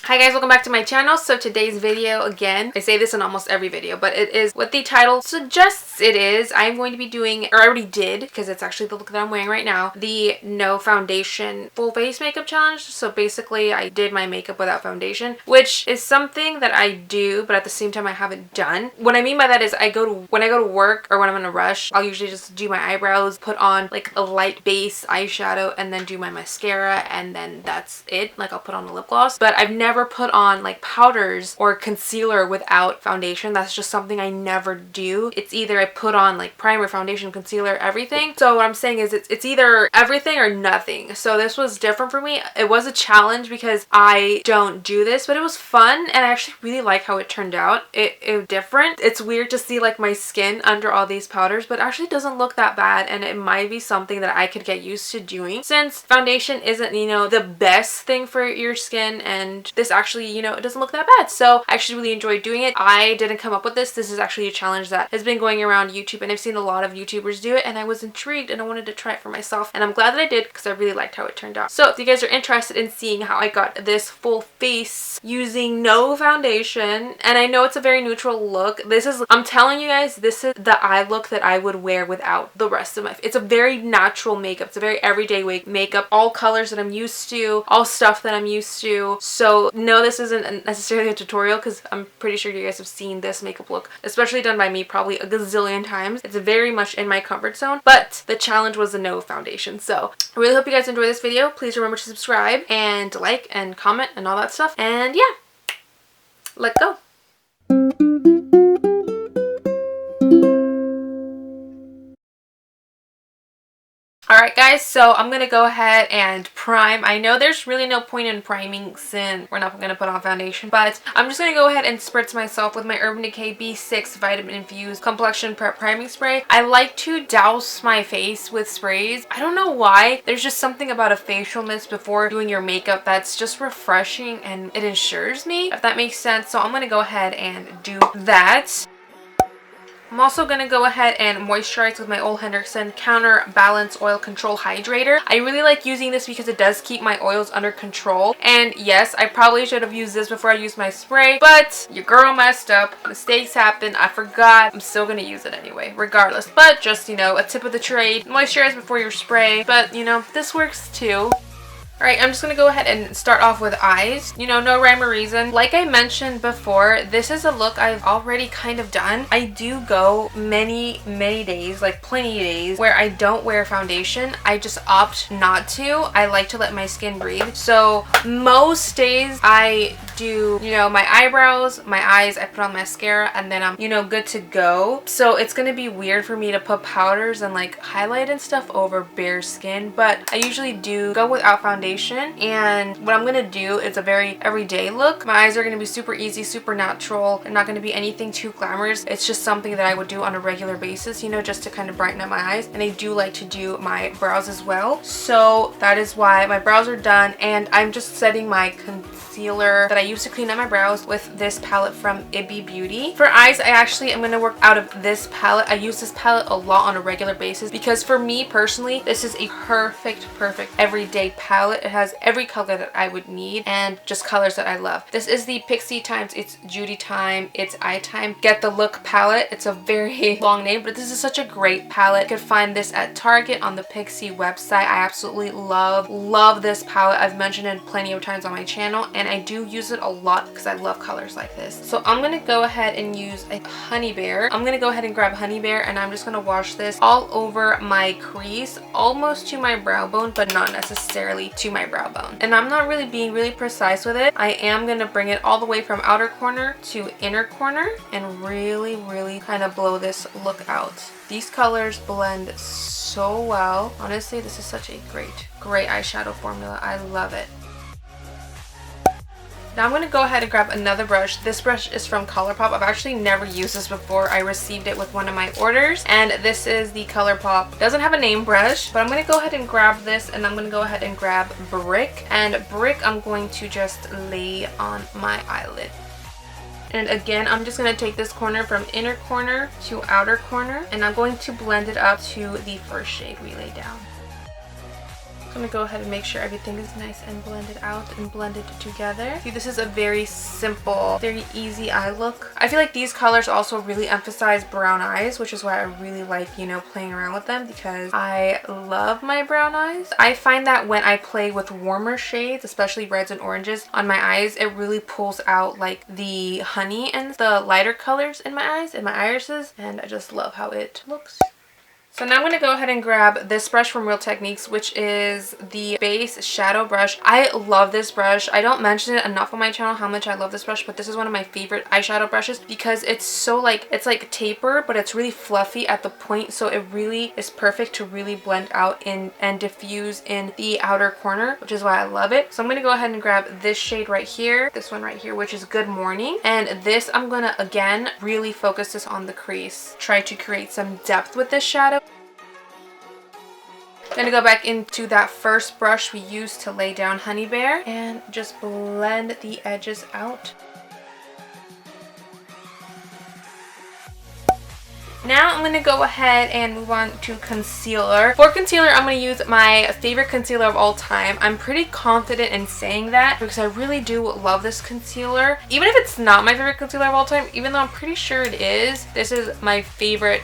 Hi guys, welcome back to my channel. So today's video, again, I say this in almost every video, but it is what the title suggests it is. I'm going to be doing, or I already did, because it's actually the look that I'm wearing right now, the no foundation full face makeup challenge. So basically I did my makeup without foundation, which is something that I do, but at the same time I haven't done. What I mean by that is when I go to work or when I'm in a rush, I'll usually just do my eyebrows, put on like a light base eyeshadow, and then do my mascara, and then that's it. Like I'll put on a lip gloss, but I've never put on like powders or concealer without foundation. That's just something I never do. It's either I put on like primer, foundation, concealer, everything. So what I'm saying is it's either everything or nothing. So this was different for me. It was a challenge because I don't do this, but it was fun and I actually really like how it turned out. It was different. It's weird to see like my skin under all these powders, but actually doesn't look that bad, and it might be something that I could get used to doing since foundation isn't, you know, the best thing for your skin, and this actually, you know, it doesn't look that bad. So I actually really enjoyed doing it. I didn't come up with this. This is actually a challenge that has been going around YouTube, and I've seen a lot of YouTubers do it, and I was intrigued and I wanted to try it for myself, and I'm glad that I did because I really liked how it turned out. So if you guys are interested in seeing how I got this full face using no foundation, and I know it's a very neutral look, this is, I'm telling you guys, this is the eye look that I would wear without the rest of my face. It's a very natural makeup. It's a very everyday makeup, all colors that I'm used to, all stuff that I'm used to. So no, this isn't necessarily a tutorial because I'm pretty sure you guys have seen this makeup look, especially done by me, probably a gazillion times. It's very much in my comfort zone, but the challenge was the no foundation. So I really hope you guys enjoy this video. Please remember to subscribe and like and comment and all that stuff. And yeah, let's go. Alright guys, so I'm going to go ahead and prime. I know there's really no point in priming since we're not going to put on foundation, but I'm just going to go ahead and spritz myself with my Urban Decay B6 Vitamin Infused Complexion Prep Priming Spray. I like to douse my face with sprays. I don't know why. There's just something about a facial mist before doing your makeup that's just refreshing and it ensures me, if that makes sense. So I'm going to go ahead and do that. I'm also going to go ahead and moisturize with my OleHenrickson Counterbalance Oil Control Hydrator. I really like using this because it does keep my oils under control. And yes, I probably should have used this before I used my spray, but your girl messed up. Mistakes happen. I forgot. I'm still going to use it anyway, regardless. But just, you know, a tip of the trade. Moisturize before your spray. But, you know, this works too. Alright, I'm just going to go ahead and start off with eyes. You know, no rhyme or reason. Like I mentioned before, this is a look I've already kind of done. I do go many days, like plenty of days, where I don't wear foundation. I just opt not to. I like to let my skin breathe. So most days I do, you know, my eyebrows, my eyes, I put on mascara, and then I'm, you know, good to go. So it's going to be weird for me to put powders and like highlight and stuff over bare skin, but I usually do go without foundation. And what I'm gonna do is a very everyday look. My eyes are gonna be super easy, super natural. They're not gonna be anything too glamorous. It's just something that I would do on a regular basis, you know, just to kind of brighten up my eyes. And I do like to do my brows as well. So that is why my brows are done, and I'm just setting my concealer that I use to clean up my brows with this palette from IBY Beauty. For eyes, I actually am gonna work out of this palette. I use this palette a lot on a regular basis because for me personally, this is a perfect everyday palette. It has every color that I would need and just colors that I love. This is the Pixi x ItsJudyTime, It's Eye Time Get the Look palette. It's a very long name, but this is such a great palette. You could find this at Target on the Pixi website. I absolutely love this palette. I've mentioned it plenty of times on my channel, and I do use it a lot because I love colors like this. So I'm going to go ahead and use a Honey Bear. I'm going to go ahead and grab Honey Bear, and I'm just going to wash this all over my crease, almost to my brow bone, but not necessarily to my brow bone. And I'm not really being really precise with it. I am going to bring it all the way from outer corner to inner corner and really kind of blow this look out. These colors blend so well. Honestly, this is such a great eyeshadow formula. I love it. Now I'm going to go ahead and grab another brush. This brush is from ColourPop. I've actually never used this before. I received it with one of my orders, and this is the ColourPop. It doesn't have a name brush, but I'm going to go ahead and grab this, and I'm going to go ahead and grab Brick. And Brick I'm going to just lay on my eyelid. And again, I'm just going to take this corner from inner corner to outer corner, and I'm going to blend it up to the first shade we laid down. I'm gonna go ahead and make sure everything is nice and blended out and blended together. See, this is a very simple, very easy eye look. I feel like these colors also really emphasize brown eyes, which is why I really like, you know, playing around with them because I love my brown eyes. I find that when I play with warmer shades, especially reds and oranges on my eyes, it really pulls out like the honey and the lighter colors in my eyes and my irises, and I just love how it looks. So now I'm going to go ahead and grab this brush from Real Techniques, which is the base shadow brush. I love this brush. I don't mention it enough on my channel how much I love this brush, but this is one of my favorite eyeshadow brushes because it's so like, it's like taper, but it's really fluffy at the point. So it really is perfect to really blend out in and diffuse in the outer corner, which is why I love it. So I'm going to go ahead and grab this shade right here, this one right here, which is Good Morning. And this, I'm going to, again, really focus this on the crease. Try to create some depth with this shadow. I'm going to go back into that first brush we used to lay down Honey Bear and just blend the edges out. Now I'm going to go ahead and move on to concealer. For concealer, I'm going to use my favorite concealer of all time. I'm pretty confident in saying that because I really do love this concealer. Even if it's not my favorite concealer of all time, even though I'm pretty sure it is, this is my favorite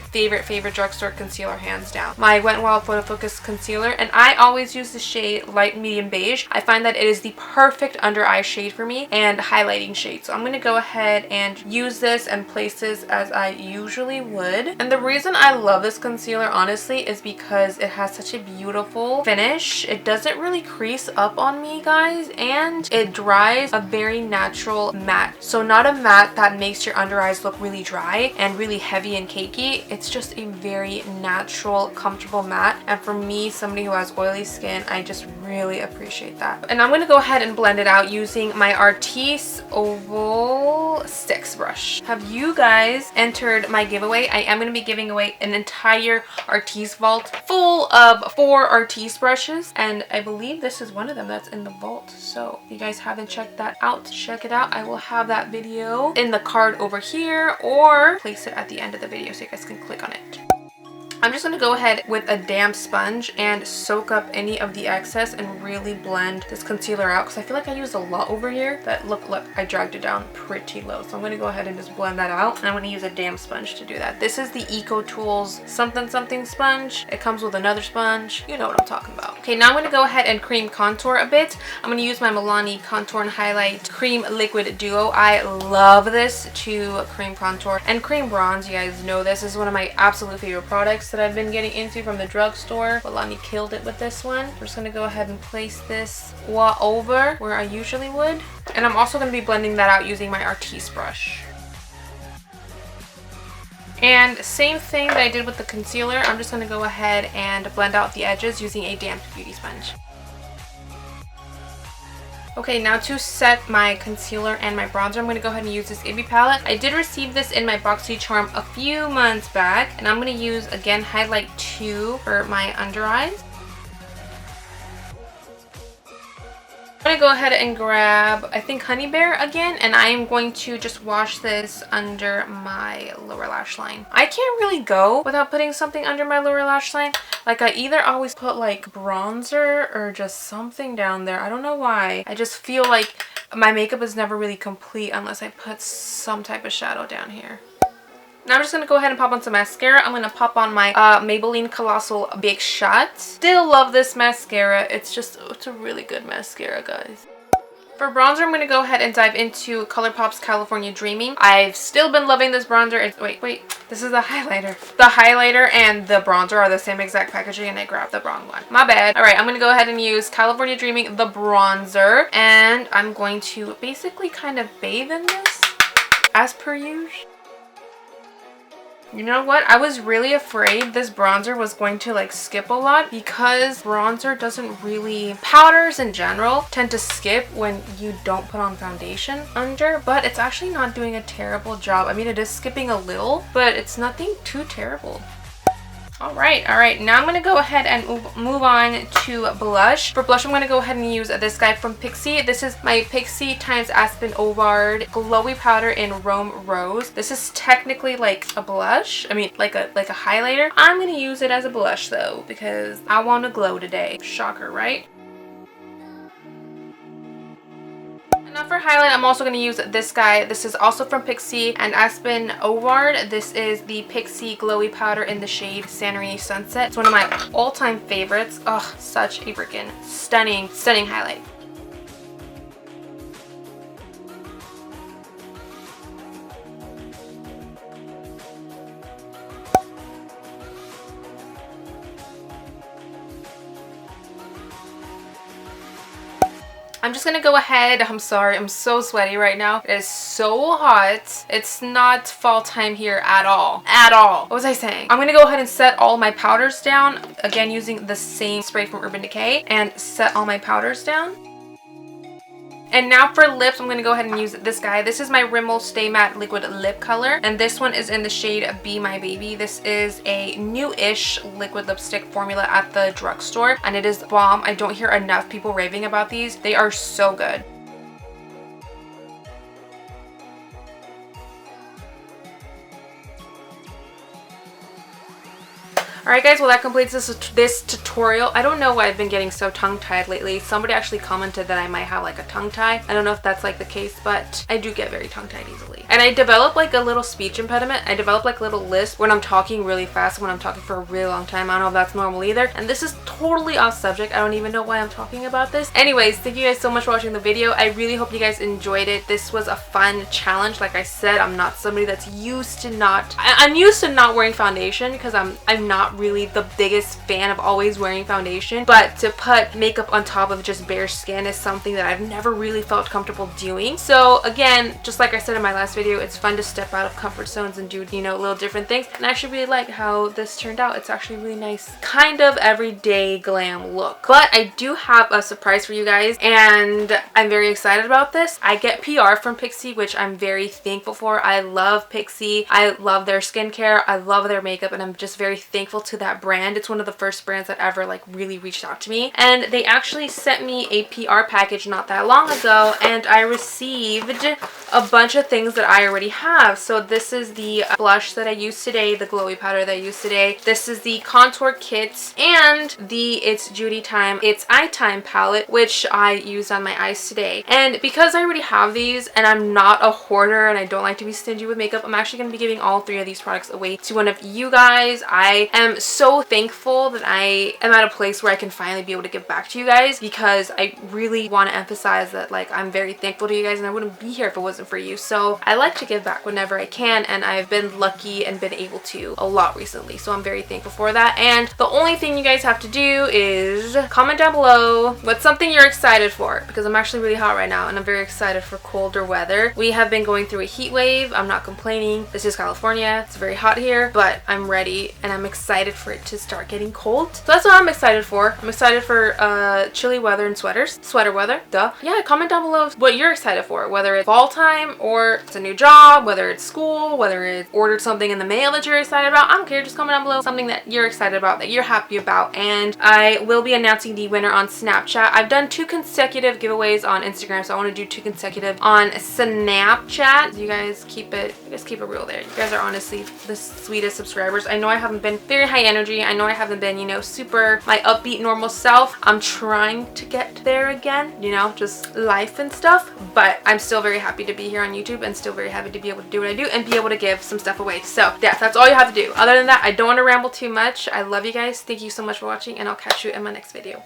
drugstore concealer, hands down. My Wet n Wild Photofocus concealer, and I always use the shade Light Medium Beige. I find that it is the perfect under eye shade for me and highlighting shade. So I'm going to go ahead and use this and place this as I usually would. And the reason I love this concealer, honestly, is because it has such a beautiful finish. It doesn't really crease up on me, guys, and it dries a very natural matte. So not a matte that makes your under eyes look really dry and really heavy and cakey. It's just a very natural, comfortable matte. And for me, somebody who has oily skin, I just really appreciate that. And I'm going to go ahead and blend it out using my Artis Oval Sticks brush. Have you guys entered my giveaway? I am going to be giving away an entire Artis vault full of 4 Artis brushes, and I believe this is one of them that's in the vault. So if you guys haven't checked that out, check it out. I will have that video in the card over here or place it at the end of the video so you guys can click on it. I'm just going to go ahead with a damp sponge and soak up any of the excess and really blend this concealer out because I feel like I used a lot over here. That look, I dragged it down pretty low. So I'm going to go ahead and just blend that out. And I'm going to use a damp sponge to do that. This is the Eco Tools something sponge. It comes with another sponge. You know what I'm talking about. Okay, now I'm going to go ahead and cream contour a bit. I'm going to use my Milani Contour and Highlight Cream Liquid Duo. I love this to cream contour and cream bronze. You guys know this is one of my absolute favorite products that I've been getting into from the drugstore. Milani killed it with this one. I'm just going to go ahead and place this over where I usually would. And I'm also going to be blending that out using my Artis brush. And same thing that I did with the concealer, I'm just going to go ahead and blend out the edges using a damp beauty sponge. Okay, now to set my concealer and my bronzer, I'm going to go ahead and use this IBY palette. I did receive this in my Boxy Charm a few months back, and I'm going to use, again, Highlight 2 for my under eyes. I'm going to go ahead and grab, I think, Honey Bear again, and I am going to just wash this under my lower lash line. I can't really go without putting something under my lower lash line. Like, I either always put like bronzer or just something down there. I don't know why. I just feel like my makeup is never really complete unless I put some type of shadow down here. Now I'm just going to go ahead and pop on some mascara. I'm going to pop on my Maybelline Colossal Big Shot. Still love this mascara. It's a really good mascara, guys. For bronzer, I'm going to go ahead and dive into ColourPop's California Dreaming. I've still been loving this bronzer. Wait, this is the highlighter. The highlighter and the bronzer are the same exact packaging and I grabbed the wrong one. My bad. Alright, I'm going to go ahead and use California Dreaming, the bronzer. And I'm going to basically kind of bathe in this as per usual. You know what? I was really afraid this bronzer was going to like skip a lot because bronzer doesn't really, powders in general tend to skip when you don't put on foundation under, but it's actually not doing a terrible job. I mean, it is skipping a little, but it's nothing too terrible. All right. Now I'm going to go ahead and move on to blush. For blush, I'm going to go ahead and use this guy from Pixi. This is my Pixi+Aspyn Ovard Glowy Powder in Rome Rose. This is technically like a blush. I mean, like a highlighter. I'm going to use it as a blush though, because I want to glow today. Shocker, right? Now for highlight, I'm also going to use this guy. This is also from Pixi+Aspyn Ovard. This is the Pixi Glowy Powder in the shade Santorini Sunset. It's one of my all-time favorites. Oh, such a freaking stunning highlight. I'm just gonna go ahead. I'm sorry, I'm so sweaty right now. It is so hot. It's not fall time here at all. What was I saying? I'm gonna go ahead and set all my powders down. Again, using the same spray from Urban Decay, and set all my powders down. And now for lips, I'm going to go ahead and use this guy. This is my Rimmel Stay Matte Liquid Lip Color. And this one is in the shade Be My Baby. This is a new-ish liquid lipstick formula at the drugstore. And it is bomb. I don't hear enough people raving about these. They are so good. Alright guys, well that completes this tutorial. I don't know why I've been getting so tongue-tied lately. Somebody actually commented that I might have like a tongue tie. I don't know if that's like the case, but I do get very tongue-tied easily. And I develop like a little speech impediment. I develop like a little lisp when I'm talking really fast, when I'm talking for a really long time. I don't know if that's normal either. And this is totally off subject. I don't even know why I'm talking about this. Anyways, thank you guys so much for watching the video. I really hope you guys enjoyed it. This was a fun challenge. Like I said, I'm not somebody that's used to I'm used to not wearing foundation because I'm not really the biggest fan of always wearing foundation, but to put makeup on top of just bare skin is something that I've never really felt comfortable doing. So again, just like I said in my last video, it's fun to step out of comfort zones and do, you know, little different things. And I actually really like how this turned out. It's actually really nice, kind of everyday glam look. But I do have a surprise for you guys, and I'm very excited about this. I get PR from Pixi, which I'm very thankful for. I love Pixi. I love their skincare. I love their makeup, and I'm just very thankful to that brand. It's one of the first brands that ever like really reached out to me, and they actually sent me a PR package not that long ago, and I received a bunch of things that I already have. So this is the blush that I used today, the glowy powder that I used today. This is the contour kit and the ItsJudyTime It's Eye Time palette, which I used on my eyes today. And because I already have these and I'm not a hoarder and I don't like to be stingy with makeup, I'm actually going to be giving all three of these products away to one of you guys. I am so thankful that I am at a place where I can finally be able to give back to you guys, because I really want to emphasize that like I'm very thankful to you guys and I wouldn't be here if it wasn't for you. So I like to give back whenever I can, and I've been lucky and been able to a lot recently, so I'm very thankful for that. And the only thing you guys have to do is comment down below what's something you're excited for, because I'm actually really hot right now and I'm very excited for colder weather. We have been going through a heat wave. I'm not complaining. This is California. It's very hot here, but I'm ready and I'm excited for it to start getting cold. So that's what I'm excited for. I'm excited for chilly weather and sweater weather, duh. Yeah, comment down below what you're excited for, whether it's fall time or it's a new job, whether it's school, whether it's ordered something in the mail that you're excited about. I don't care, just comment down below something that you're excited about, that you're happy about. And I will be announcing the winner on Snapchat. I've done 2 consecutive giveaways on Instagram, so I want to do 2 consecutive on Snapchat. You guys keep it real there. You guys are honestly the sweetest subscribers. I know I haven't been very high energy. I know I haven't been, you know, super my upbeat normal self. I'm trying to get there again, you know, just life and stuff, but I'm still very happy to be here on YouTube and still very happy to be able to do what I do and be able to give some stuff away. So yeah, that's all you have to do. Other than that, I don't want to ramble too much. I love you guys. Thank you so much for watching, and I'll catch you in my next video.